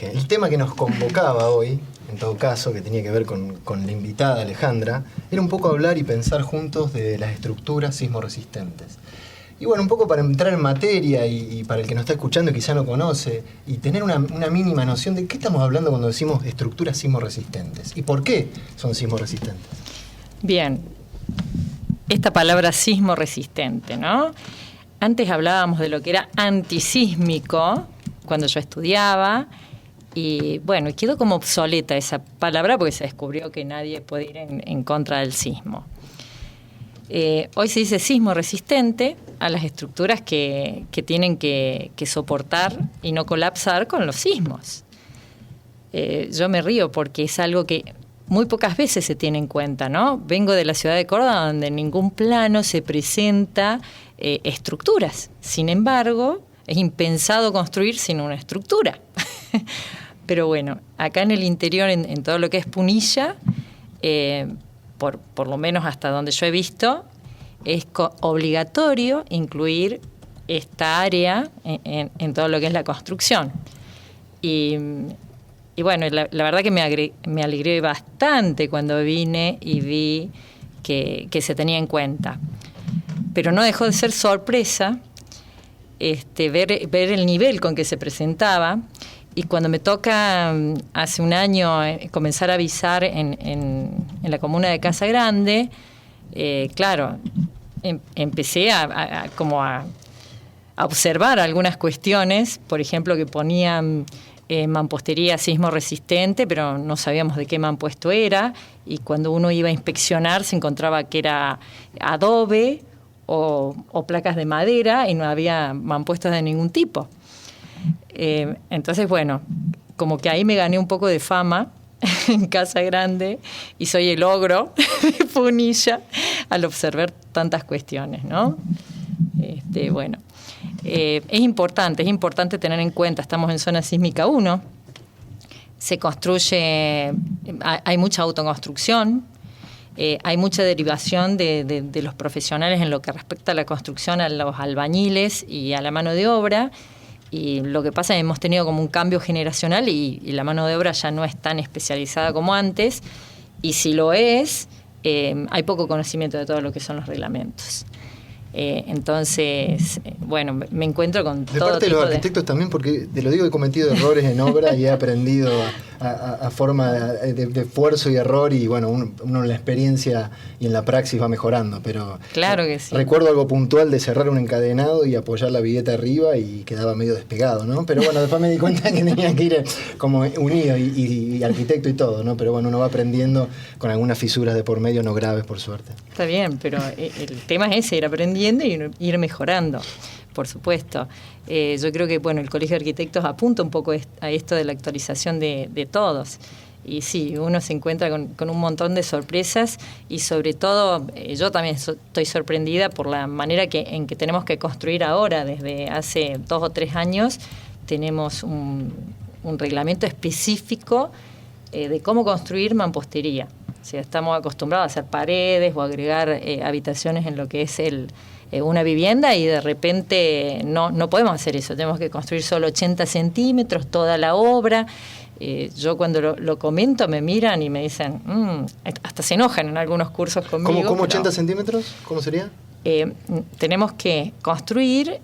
dije. El tema que nos convocaba hoy, en todo caso, que tenía que ver con la invitada Alejandra, era un poco hablar y pensar juntos de las estructuras sismoresistentes. Y bueno, un poco para entrar en materia y para el que nos está escuchando y quizá no conoce, y tener una mínima noción de qué estamos hablando cuando decimos estructuras sismoresistentes y por qué son sismoresistentes. Bien, esta palabra sismoresistente, ¿no? Antes hablábamos de lo que era antisísmico cuando yo estudiaba y bueno, quedó como obsoleta esa palabra porque se descubrió que nadie puede ir en contra del sismo. Hoy se dice sismo resistente a las estructuras que tienen que soportar y no colapsar con los sismos. Yo me río porque es algo que muy pocas veces se tiene en cuenta, ¿no? Vengo de la ciudad de Córdoba donde en ningún plano se presenta estructuras. Sin embargo, es impensado construir sin una estructura. Pero bueno, acá en el interior, en todo lo que es Punilla, por lo menos hasta donde yo he visto, es obligatorio incluir esta área en todo lo que es la construcción. Y bueno, la verdad que me alegré bastante cuando vine y vi que se tenía en cuenta. Pero no dejó de ser sorpresa ver el nivel con que se presentaba. Y cuando me toca hace un año comenzar a avisar en la comuna de Casa Grande, claro, empecé a observar algunas cuestiones, por ejemplo, que ponían mampostería sismo resistente, pero no sabíamos de qué mampuesto era, y cuando uno iba a inspeccionar se encontraba que era adobe o placas de madera y no había mampuestos de ningún tipo. Entonces, bueno, como que ahí me gané un poco de fama en Casa Grande y soy el ogro de Punilla al observar tantas cuestiones, ¿no? Bueno, es importante tener en cuenta, estamos en zona sísmica 1, se construye, hay mucha autoconstrucción, hay mucha derivación de los profesionales en lo que respecta a la construcción, a los albañiles y a la mano de obra. Y lo que pasa es que hemos tenido como un cambio generacional y la mano de obra ya no es tan especializada como antes. Y si lo es, hay poco conocimiento de todo lo que son los reglamentos. Entonces, bueno, me encuentro con todo tipo de... De parte de los arquitectos también, porque te lo digo, he cometido errores en obra y he aprendido a forma de esfuerzo y error, y bueno, uno en la experiencia y en la praxis va mejorando, pero claro que sí. Recuerdo algo puntual de cerrar un encadenado y apoyar la vigueta arriba y quedaba medio despegado, ¿no? Pero bueno, después me di cuenta que tenía que ir como unido y arquitecto y todo, ¿no? Pero bueno, uno va aprendiendo con algunas fisuras de por medio, no graves, por suerte. Está bien, pero el tema es ese, ir aprendiendo y ir mejorando, por supuesto. Yo creo que bueno, el Colegio de Arquitectos apunta un poco a esto de la actualización de todos. Y sí, uno se encuentra con un montón de sorpresas y sobre todo yo también estoy sorprendida por la manera en que tenemos que construir ahora. Desde hace 2 o 3 años tenemos un reglamento específico de cómo construir mampostería. O sea, estamos acostumbrados a hacer paredes o agregar habitaciones en lo que es una vivienda y de repente no podemos hacer eso. Tenemos que construir solo 80 centímetros, toda la obra. Yo cuando lo comento me miran y me dicen, hasta se enojan en algunos cursos conmigo. ¿Cómo 80 centímetros? ¿Cómo sería? Tenemos que construir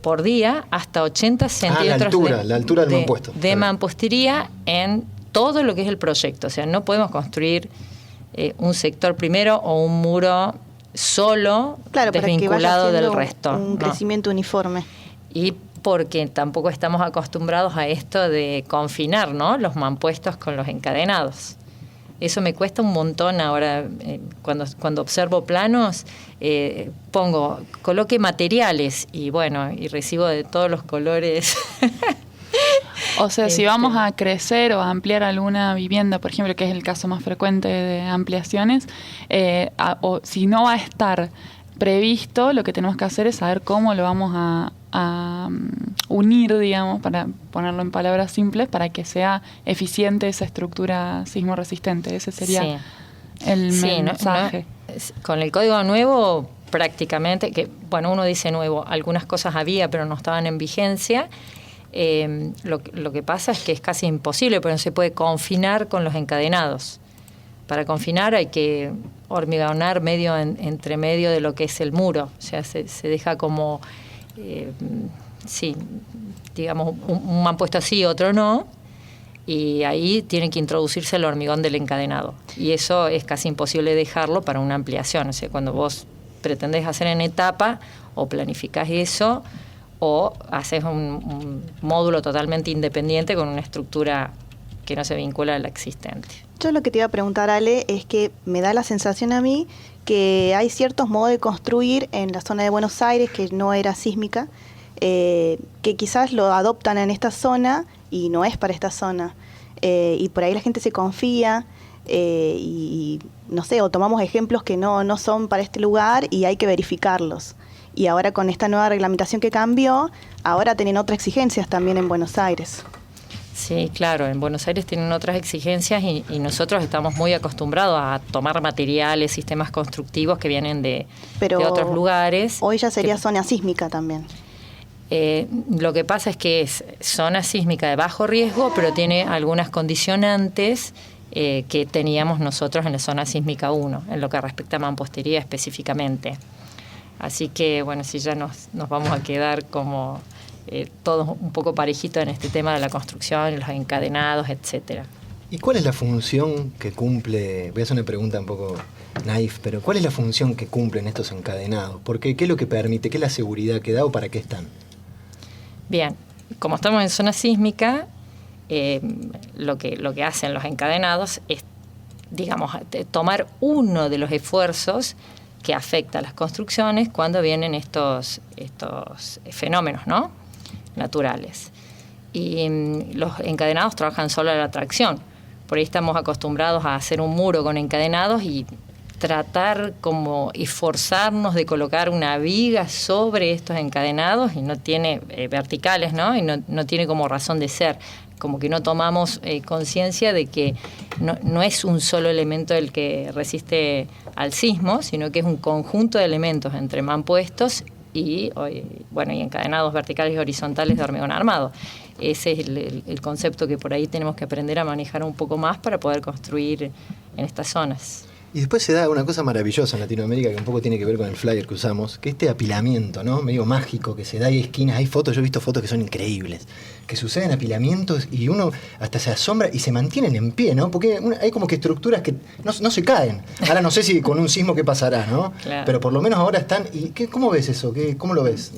por día hasta 80 centímetros la altura del mampuesto. De mampostería en todo lo que es el proyecto. O sea, no podemos construir un sector primero o un muro solo, desvinculado del resto. Un crecimiento uniforme. Y porque tampoco estamos acostumbrados a esto de confinar, ¿no?, los mampuestos con los encadenados. Eso me cuesta un montón ahora. Cuando observo planos, coloque materiales y bueno, y recibo de todos los colores. O sea, si vamos a crecer o a ampliar alguna vivienda, por ejemplo, que es el caso más frecuente de ampliaciones, o si no va a estar previsto, lo que tenemos que hacer es saber cómo lo vamos a unir, digamos, para ponerlo en palabras simples, para que sea eficiente esa estructura sismo resistente. Ese sería el mensaje. Con el código nuevo, prácticamente, que bueno, uno dice nuevo, algunas cosas había, pero no estaban en vigencia. Lo que pasa es que es casi imposible, porque no se puede confinar con los encadenados. Para confinar hay que hormigonar entre medio de lo que es el muro, o sea, se deja como, digamos, un mampuesto así, otro no, y ahí tiene que introducirse el hormigón del encadenado. Y eso es casi imposible dejarlo para una ampliación, o sea, cuando vos pretendés hacer en etapa, o planificás eso, o haces un módulo totalmente independiente con una estructura que no se vincula a la existente. Yo lo que te iba a preguntar, Ale, es que me da la sensación a mí que hay ciertos modos de construir en la zona de Buenos Aires que no era sísmica, que quizás lo adoptan en esta zona y no es para esta zona. Y por ahí la gente se confía y no sé, o tomamos ejemplos que no son para este lugar y hay que verificarlos. Y ahora con esta nueva reglamentación que cambió, ahora tienen otras exigencias también en Buenos Aires. Sí, claro, en Buenos Aires tienen otras exigencias y nosotros estamos muy acostumbrados a tomar materiales, sistemas constructivos que vienen de otros lugares. Hoy ya sería zona sísmica también. Lo que pasa es que es zona sísmica de bajo riesgo, pero tiene algunas condicionantes que teníamos nosotros en la zona sísmica 1, en lo que respecta a mampostería específicamente. Así que, bueno, si ya nos vamos a quedar como todos un poco parejitos en este tema de la construcción, los encadenados, etcétera. ¿Y cuál es la función que cumple? Voy a hacer una pregunta un poco naif, pero ¿cuál es la función que cumplen estos encadenados? Porque ¿qué es lo que permite? ¿Qué es la seguridad que da o para qué están? Bien, como estamos en zona sísmica, lo que hacen los encadenados es, digamos, tomar uno de los esfuerzos que afecta a las construcciones cuando vienen estos fenómenos, ¿no?, naturales. Y los encadenados trabajan solo a la tracción. Por ahí estamos acostumbrados a hacer un muro con encadenados y tratar como esforzarnos de colocar una viga sobre estos encadenados y no tiene verticales, ¿no? Y no tiene como razón de ser. Como que no tomamos conciencia de que no es un solo elemento el que resiste al sismo, sino que es un conjunto de elementos entre mampuestos y encadenados verticales y horizontales de hormigón armado. Ese es el concepto que por ahí tenemos que aprender a manejar un poco más para poder construir en estas zonas. Y después se da una cosa maravillosa en Latinoamérica que un poco tiene que ver con el flyer que usamos, que este apilamiento, ¿no?, medio mágico que se da, hay esquinas, hay fotos, yo he visto fotos que son increíbles, que suceden apilamientos y uno hasta se asombra y se mantienen en pie, ¿no? Porque hay como que estructuras que no se caen. Ahora no sé si con un sismo qué pasará, ¿no? Claro. Pero por lo menos ahora están. ¿Y cómo ves eso? ¿Cómo lo ves?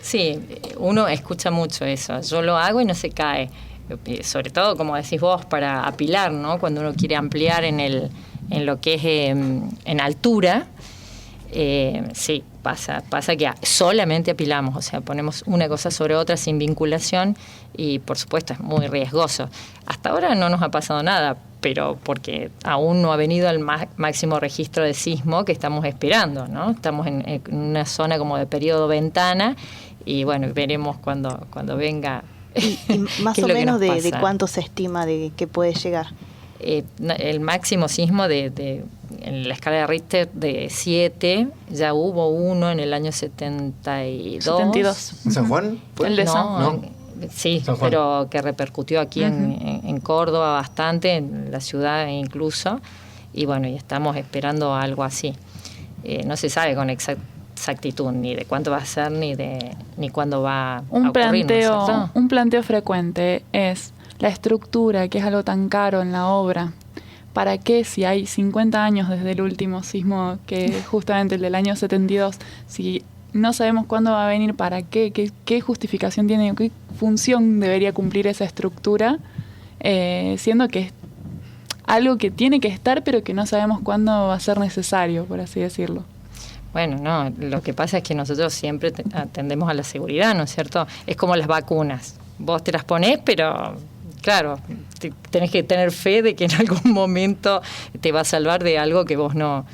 Sí, uno escucha mucho eso. Yo lo hago y no se cae. Sobre todo, como decís vos, para apilar, ¿no? Cuando uno quiere ampliar en lo que es en altura, sí, pasa que solamente apilamos, o sea, ponemos una cosa sobre otra sin vinculación y por supuesto es muy riesgoso. Hasta ahora no nos ha pasado nada, pero porque aún no ha venido el máximo registro de sismo que estamos esperando, ¿no? Estamos en una zona como de periodo ventana y bueno, veremos cuando venga. Y más o menos de cuánto se estima de que puede llegar. El máximo sismo en la escala de Richter de 7, ya hubo uno en el año 72. ¿En San Juan? El de San Juan. No, sí, pero que repercutió aquí en Córdoba bastante, en la ciudad incluso, y bueno, y estamos esperando algo así. No se sabe con exactitud ni de cuánto va a ser ni cuándo va a ocurrir, ¿no? Un planteo frecuente es la estructura, que es algo tan caro en la obra. ¿Para qué, si hay 50 años desde el último sismo, que es justamente el del año 72, si no sabemos cuándo va a venir, para qué justificación tiene, qué función debería cumplir esa estructura, siendo que es algo que tiene que estar, pero que no sabemos cuándo va a ser necesario, por así decirlo? Bueno, no, lo que pasa es que nosotros siempre atendemos a la seguridad, ¿no es cierto? Es como las vacunas. Vos te las ponés, pero claro, tenés que tener fe de que en algún momento te va a salvar de algo que vos no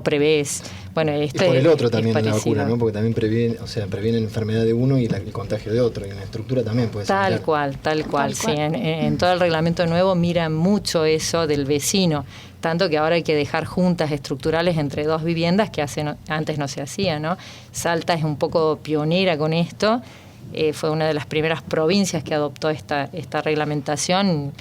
prevés. Bueno, y por el otro también la vacuna, ¿no? Porque también previene la enfermedad de uno y el contagio de otro, y en la estructura también puede ser. Tal cual. Sí, en todo el reglamento nuevo miran mucho eso del vecino, tanto que ahora hay que dejar juntas estructurales entre dos viviendas que antes no se hacía, ¿no? Salta es un poco pionera con esto fue una de las primeras provincias que adoptó esta reglamentación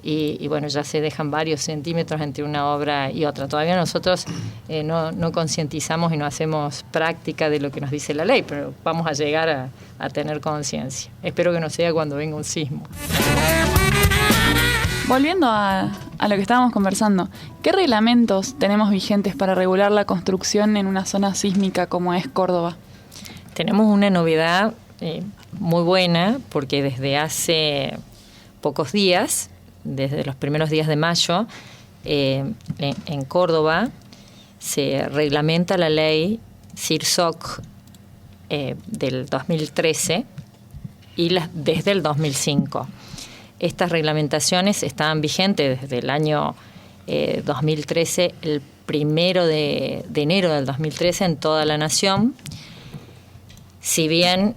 y bueno, ya se dejan varios centímetros entre una obra y otra. Todavía nosotros no concientizamos y no hacemos práctica de lo que nos dice la ley, pero vamos a llegar a tener conciencia. Espero que no sea cuando venga un sismo. Volviendo a lo que estábamos conversando, ¿qué reglamentos tenemos vigentes para regular la construcción en una zona sísmica como es Córdoba? Tenemos una novedad muy buena, porque desde hace pocos días, desde los primeros días de mayo, en Córdoba se reglamenta la ley CIRSOC del 2013 y desde el 2005. Estas reglamentaciones estaban vigentes desde el año 2013, el 1 de enero del 2013 en toda la nación. Si bien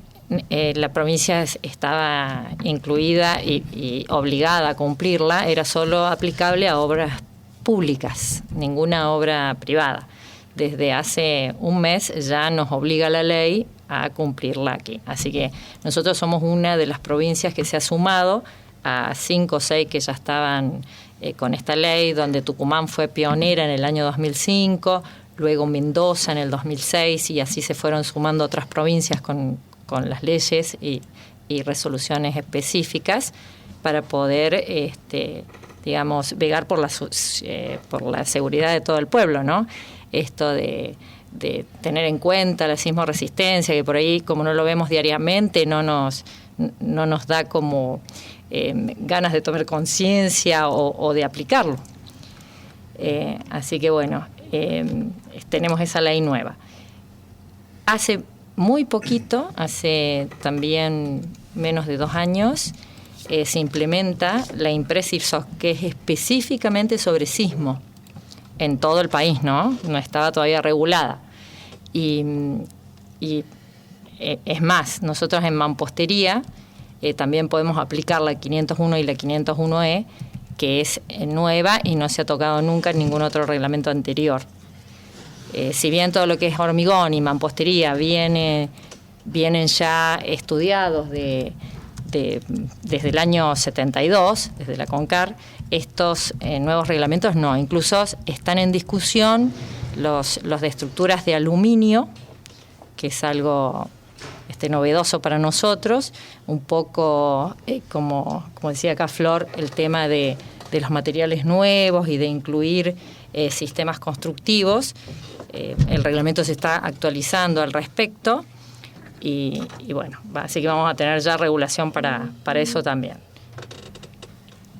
la provincia estaba incluida y obligada a cumplirla, era solo aplicable a obras públicas, ninguna obra privada. Desde hace un mes ya nos obliga la ley a cumplirla aquí. Así que nosotros somos una de las provincias que se ha sumado a 5 o 6 que ya estaban con esta ley, donde Tucumán fue pionera en el año 2005, luego Mendoza en el 2006, y así se fueron sumando otras provincias con las leyes y resoluciones específicas para poder, digamos, velar por la seguridad de todo el pueblo, ¿no? Esto de tener en cuenta la sismoresistencia, que por ahí, como no lo vemos diariamente, no nos da como ganas de tomar conciencia o de aplicarlo. Así que bueno, tenemos esa ley nueva. Hace muy poquito, hace también menos de 2 años, se implementa la IMPRES-CIRSOC, que es específicamente sobre sismo en todo el país, ¿no? No estaba todavía regulada. Y es más, nosotros en mampostería también podemos aplicar la 501 y la 501E, que es nueva y no se ha tocado nunca en ningún otro reglamento anterior. Si bien todo lo que es hormigón y mampostería vienen ya estudiados desde el año 72, desde la CONCAR, estos nuevos reglamentos no. Incluso están en discusión los de estructuras de aluminio, que es algo novedoso para nosotros, un poco como decía acá Flor, el tema de los materiales nuevos y de incluir sistemas constructivos. El reglamento se está actualizando al respecto y bueno, así que vamos a tener ya regulación para eso también.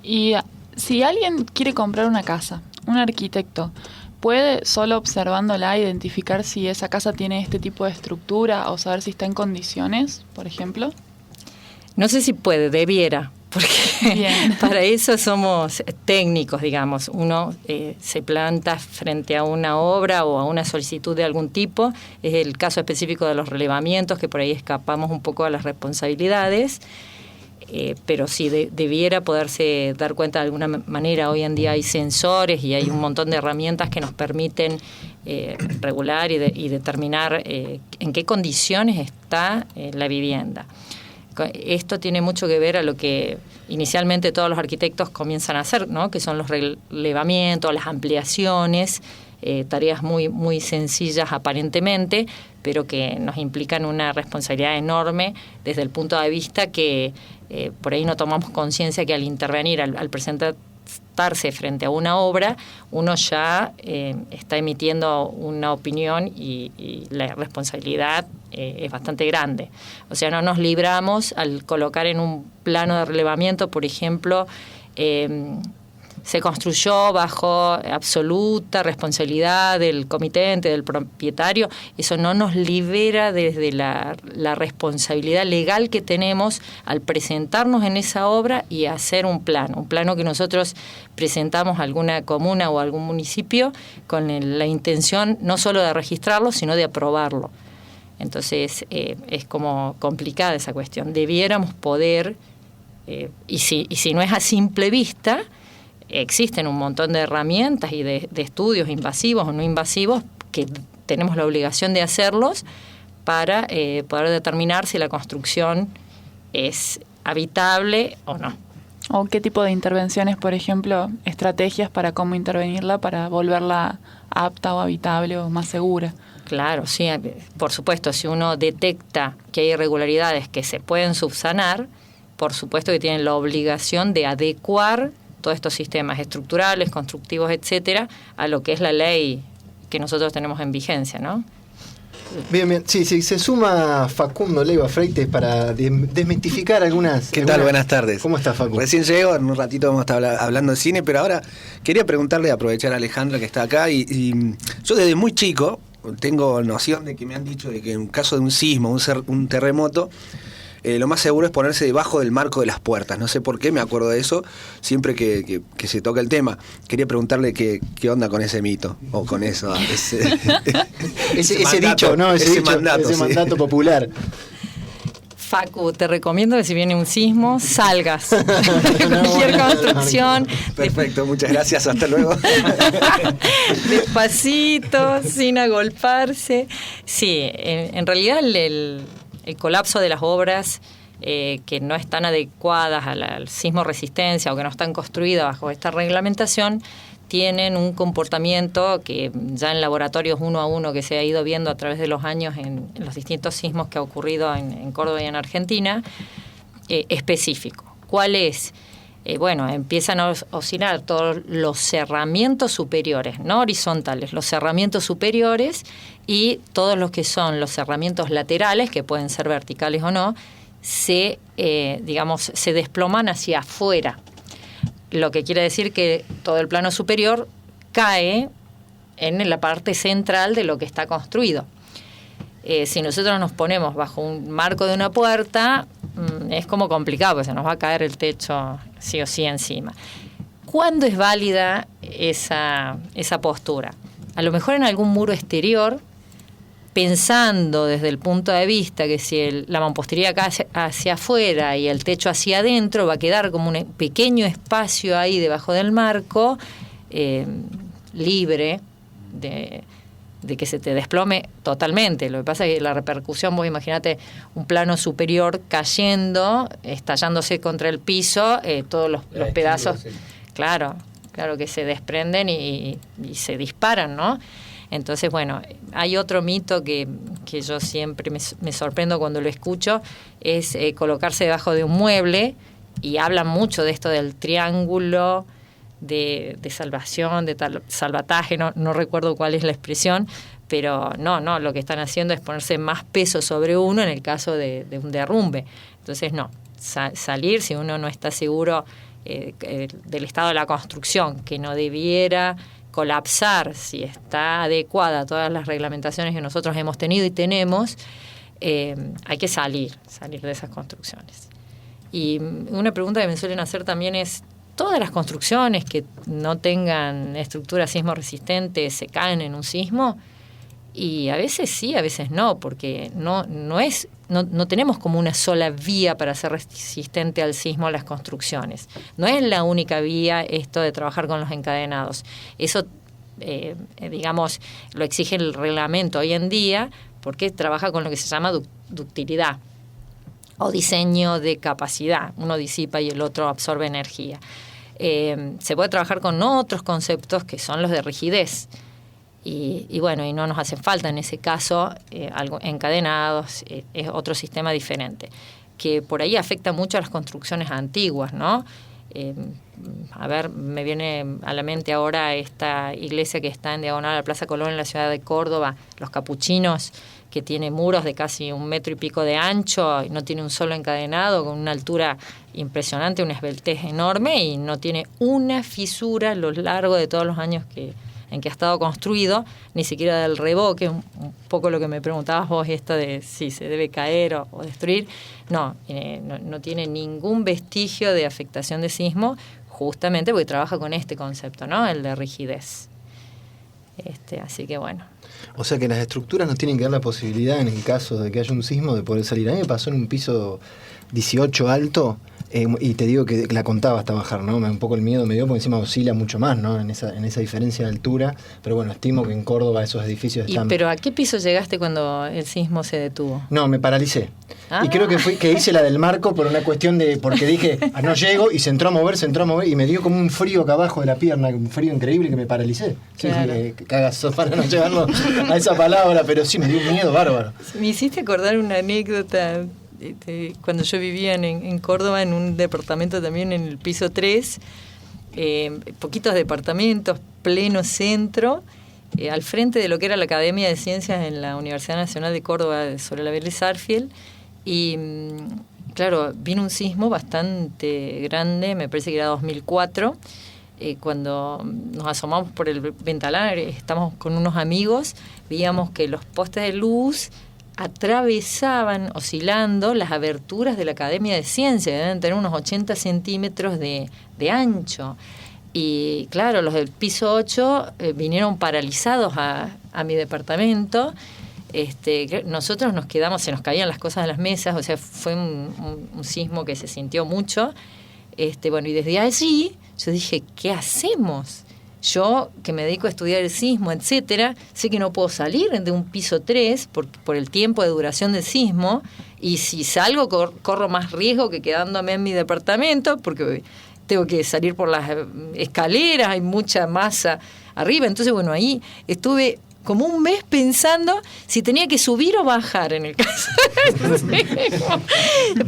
Y si alguien quiere comprar una casa, un arquitecto, ¿puede, solo observándola, identificar si esa casa tiene este tipo de estructura o saber si está en condiciones, por ejemplo? No sé si puede, debiera, porque para eso somos técnicos, digamos. Uno se planta frente a una obra o a una solicitud de algún tipo. Es el caso específico de los relevamientos, que por ahí escapamos un poco a las responsabilidades. Pero sí debiera poderse dar cuenta de alguna manera. Hoy en día hay sensores y hay un montón de herramientas que nos permiten regular y determinar en qué condiciones está la vivienda. Esto tiene mucho que ver a lo que inicialmente todos los arquitectos comienzan a hacer, ¿no? Que son los relevamientos, las ampliaciones, tareas muy, muy sencillas aparentemente, pero que nos implican una responsabilidad enorme desde el punto de vista que por ahí no tomamos conciencia que al intervenir, al presentarse frente a una obra, uno ya está emitiendo una opinión y la responsabilidad es bastante grande. O sea, no nos libramos al colocar en un plano de relevamiento, por ejemplo, se construyó bajo absoluta responsabilidad del comitente, del propietario. Eso no nos libera desde la responsabilidad legal que tenemos al presentarnos en esa obra y hacer un plano que nosotros presentamos a alguna comuna o a algún municipio con la intención no solo de registrarlo, sino de aprobarlo. Entonces es como complicada esa cuestión. Debiéramos poder, y si no es a simple vista, existen un montón de herramientas y de estudios invasivos o no invasivos que tenemos la obligación de hacerlos para poder determinar si la construcción es habitable o no. ¿O qué tipo de intervenciones, por ejemplo, estrategias para cómo intervenirla para volverla apta o habitable o más segura? Claro, sí, por supuesto, si uno detecta que hay irregularidades que se pueden subsanar, por supuesto que tienen la obligación de adecuar todos estos sistemas estructurales, constructivos, etcétera, a lo que es la ley que nosotros tenemos en vigencia, ¿no? Bien. Sí, se suma Facundo Leiva Freites para desmitificar algunas... ¿Qué tal? Buenas tardes. ¿Cómo está, Facundo? Recién llego, en un ratito vamos a estar hablando de cine, pero ahora quería preguntarle, aprovechar a Alejandra que está acá, y yo desde muy chico tengo noción de que me han dicho de que en caso de un sismo, un terremoto, lo más seguro es ponerse debajo del marco de las puertas. No sé por qué, me acuerdo de eso siempre que se toca el tema. Quería preguntarle qué onda con ese mito, o con eso, ese dicho, ¿no? Ese mandato mandato popular. Facu, te recomiendo que si viene un sismo, salgas de cualquier construcción. Perfecto, muchas gracias, hasta luego. Despacito, sin agolparse. Sí, en realidad el colapso de las obras que no están adecuadas al sismo resistencia o que no están construidas bajo esta reglamentación tienen un comportamiento que ya en laboratorios 1 a 1 que se ha ido viendo a través de los años en los distintos sismos que ha ocurrido en Córdoba y en Argentina, específico. ¿Cuál es? Bueno, empiezan a oscilar todos los cerramientos superiores, no horizontales, los cerramientos superiores y todos los que son los cerramientos laterales, que pueden ser verticales o no, se desploman hacia afuera. Lo que quiere decir que todo el plano superior cae en la parte central de lo que está construido. Si nosotros nos ponemos bajo un marco de una puerta, es como complicado, porque se nos va a caer el techo sí o sí encima. ¿Cuándo es válida esa postura? A lo mejor en algún muro exterior, pensando desde el punto de vista que si la mampostería cae hacia afuera y el techo hacia adentro, va a quedar como un pequeño espacio ahí debajo del marco, libre de que se te desplome totalmente. Lo que pasa es que la repercusión, vos imagínate un plano superior cayendo, estallándose contra el piso, todos los pedazos, sí. Claro que se desprenden y se disparan, ¿no? Entonces, bueno, hay otro mito que yo siempre me sorprendo cuando lo escucho, es colocarse debajo de un mueble, y hablan mucho de esto del triángulo de salvación, de salvataje, no recuerdo cuál es la expresión, pero no, lo que están haciendo es ponerse más peso sobre uno en el caso de un derrumbe. Entonces, no, salir si uno no está seguro del estado de la construcción, que no debiera colapsar, si está adecuada a todas las reglamentaciones que nosotros hemos tenido y tenemos, hay que salir de esas construcciones. Y una pregunta que me suelen hacer también es, ¿todas las construcciones que no tengan estructura sismo resistente se caen en un sismo? Y a veces sí, a veces no, porque no tenemos como una sola vía para ser resistente al sismo las construcciones. No es la única vía esto de trabajar con los encadenados. Eso, lo exige el reglamento hoy en día, porque trabaja con lo que se llama ductilidad o diseño de capacidad. Uno disipa y el otro absorbe energía. Se puede trabajar con otros conceptos que son los de rigidez. Y bueno, y no nos hacen falta en ese caso algo encadenados, es otro sistema diferente, que por ahí afecta mucho a las construcciones antiguas, ¿no? Me viene a la mente ahora esta iglesia que está en diagonal a la Plaza Colón en la ciudad de Córdoba, Los Capuchinos, que tiene muros de casi 1,5 metros de ancho y no tiene un solo encadenado, con una altura impresionante, una esbeltez enorme, y no tiene una fisura a lo largo de todos los años en que ha estado construido, ni siquiera del revoque, un poco lo que me preguntabas vos, esto de si se debe caer o destruir. No tiene ningún vestigio de afectación de sismo, justamente porque trabaja con este concepto, ¿no? El de rigidez. Así que bueno. O sea que las estructuras nos tienen que dar la posibilidad, en el caso de que haya un sismo, de poder salir. A mí me pasó en un piso 18 alto, y te digo que la contaba hasta bajar, ¿no? Un poco el miedo me dio porque encima oscila mucho más, ¿no? En esa diferencia de altura. Pero bueno, estimo que en Córdoba esos edificios están... ¿Pero a qué piso llegaste cuando el sismo se detuvo? No, me paralicé. Ah. Y creo que hice la del marco por una cuestión de... Porque dije, no llego, y se entró a mover, y me dio como un frío acá abajo de la pierna, un frío increíble que me paralicé. Claro. Sí, cagazo para no llevarlo a esa palabra, pero sí me dio un miedo bárbaro. Me hiciste acordar una anécdota cuando yo vivía en Córdoba, en un departamento también en el piso 3, poquitos departamentos, pleno centro, al frente de lo que era la Academia de Ciencias en la Universidad Nacional de Córdoba, sobre la Vélez Sarsfield, y claro, vino un sismo bastante grande, me parece que era 2004, cuando nos asomamos por el ventanal, estamos con unos amigos, veíamos que los postes de luz atravesaban, oscilando, las aberturas de la Academia de Ciencias, deben tener unos 80 centímetros de ancho. Y claro, los del piso 8 vinieron paralizados a mi departamento. Nosotros nos quedamos, se nos caían las cosas de las mesas, o sea, fue un sismo que se sintió mucho. Bueno, y desde allí yo dije, ¿qué hacemos? Yo, que me dedico a estudiar el sismo, etcétera, sé que no puedo salir de un piso 3 por el tiempo de duración del sismo, y si salgo corro más riesgo que quedándome en mi departamento, porque tengo que salir por las escaleras, hay mucha masa arriba. Entonces, bueno, ahí estuve como un mes pensando si tenía que subir o bajar en el caso del sismo.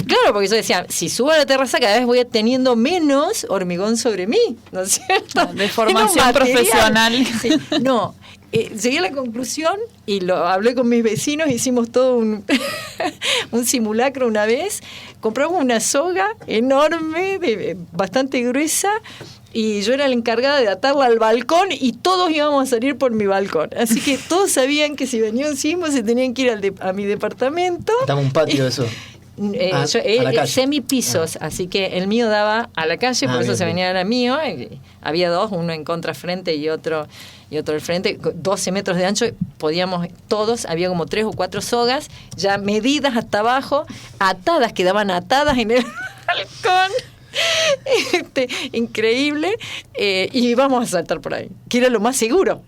Claro, porque yo decía, si subo a la terraza cada vez voy teniendo menos hormigón sobre mí, ¿no es cierto? De formación profesional. Sí, no, llegué a la conclusión y lo hablé con mis vecinos, hicimos todo un simulacro una vez, compramos una soga enorme, bastante gruesa, y yo era la encargada de atarla al balcón y todos íbamos a salir por mi balcón. Así que todos sabían que si venía un sismo se tenían que ir a mi departamento. Estaba un patio eso. Semipisos, así que el mío daba a la calle, por eso bien, se venía al mío. Había dos, uno en contrafrente y otro al frente, 12 metros de ancho, podíamos todos, había como 3 o 4 sogas, ya medidas hasta abajo, atadas, quedaban atadas en el balcón. Increíble, y íbamos a saltar por ahí, que era lo más seguro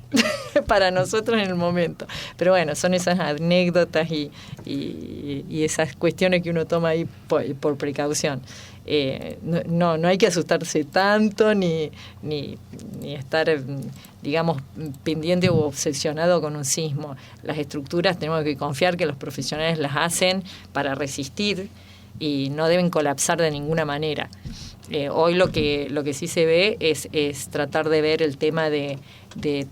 para nosotros en el momento. Pero bueno, son esas anécdotas y esas cuestiones que uno toma ahí por precaución. No hay que asustarse tanto ni estar, digamos, pendiente o obsesionado con un sismo. Las estructuras tenemos que confiar que los profesionales las hacen para resistir y no deben colapsar de ninguna manera. Hoy lo que sí se ve es tratar de ver el tema de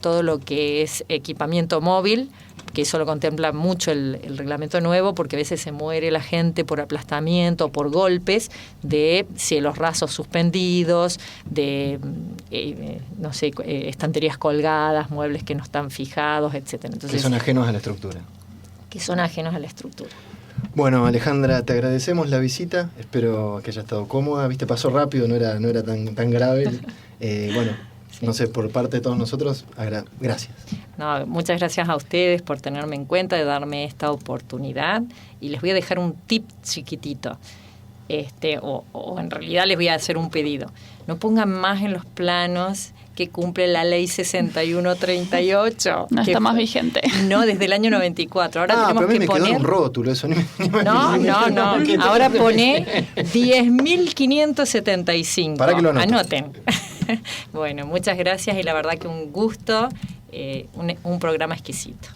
todo lo que es equipamiento móvil, que eso lo contempla mucho el reglamento nuevo, porque a veces se muere la gente por aplastamiento, por golpes, de cielos rasos suspendidos, de estanterías colgadas, muebles que no están fijados, etcétera. Entonces, que son ajenos a la estructura. Bueno, Alejandra, te agradecemos la visita, espero que haya estado cómoda, viste, pasó rápido, no era tan grave. Bueno, sí. No sé, por parte de todos nosotros, gracias. No, muchas gracias a ustedes por tenerme en cuenta, de darme esta oportunidad, y les voy a dejar un tip chiquitito, o en realidad les voy a hacer un pedido. No pongan más en los planos que cumple la ley 6138. No está más vigente. No, desde el año 94. Ahora tenemos pero a mí que me poner... quedó un rótulo eso. No. Ahora pone 10.575. Para que lo anoten. Bueno, muchas gracias y la verdad que un gusto, un programa exquisito.